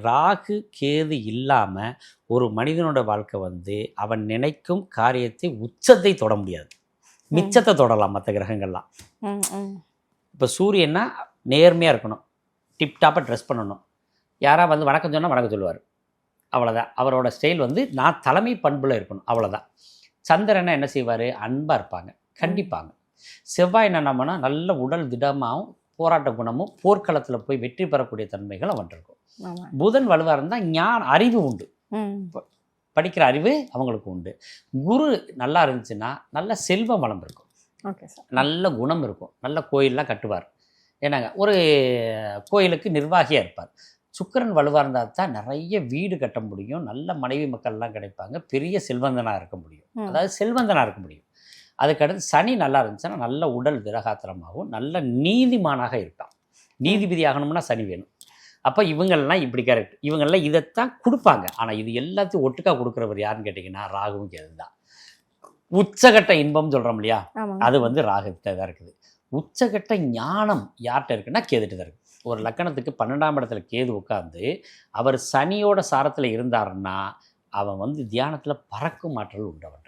ராகு கேது இல்லாமல் ஒரு மனிதனோட வாழ்க்கை வந்து அவன் நினைக்கும் காரியத்தை உச்சத்தை தொட முடியாது, மிச்சத்தை தொடலாம் மற்ற கிரகங்கள்லாம். இப்போ சூரியன்னா நேர்மையாக இருக்கணும், டிப்டாப்பாக ட்ரெஸ் பண்ணணும், யாராவது வந்து வணக்கம் சொன்னால் வணக்கம் சொல்லுவார், அவ்வளோதான். அவரோட ஸ்டைல் வந்து நான் தலைமை பண்பில் இருக்கணும், அவ்வளோதான். சந்திரனை என்ன செய்வார், அன்பாக இருப்பாங்க, கண்டிப்பாங்க. செவ்வாய் என்ன நம்மனா நல்ல உடல் திடமாகவும் போராட்ட குணமும் போர்க்களத்தில் போய் வெற்றி பெறக்கூடிய தன்மைகள் அவன் இருக்கும். புதன் வலுவாக இருந்தால் அறிவு உண்டு, படிக்கிற அறிவு அவங்களுக்கு உண்டு. குரு நல்லா இருந்துச்சுன்னா நல்ல செல்வம் வளம் இருக்கும், நல்ல குணம் இருக்கும், நல்ல கோயிலெலாம் கட்டுவார், ஏன்னாங்க ஒரு கோயிலுக்கு நிர்வாகியாக இருப்பார். சுக்கிரன் வலுவாக இருந்தால் தான் நிறைய வீடு கட்ட முடியும், நல்ல மனைவி மக்கள்லாம் கிடைப்பாங்க, பெரிய செல்வந்தனாக இருக்க முடியும், அதாவது செல்வந்தனாக இருக்க முடியும். அதுக்கடுத்து சனி நல்லா இருந்துச்சுன்னா நல்ல உடல் திரகாத்திரமாகவும் நல்ல நீதிமானாக இருப்பான். நீதிபதி ஆகணும்னா சனி வேணும். அப்போ இவங்கள்லாம் இப்படி கேரக்டர், இவங்கெல்லாம் இதைத்தான் கொடுப்பாங்க. ஆனால் இது எல்லாத்தையும் ஒட்டுக்காக கொடுக்குறவர் யாருன்னு கேட்டிங்கன்னா ராகுவும் கேது தான். உச்சகட்ட இன்பம் சொல்கிறோம் இல்லையா, அது வந்து ராகுகிட்ட தான் இருக்குது. உச்சகட்ட ஞானம் யார்கிட்ட இருக்குன்னா கேதுகிட்ட தான் இருக்குது. ஒரு லக்கணத்துக்கு 12ஆம் இடத்துல கேது உட்காந்து அவர் சனியோட சாரத்தில் இருந்தாருன்னா அவன் வந்து தியானத்தில் பறக்கும் ஆற்றல் உண்டவன்.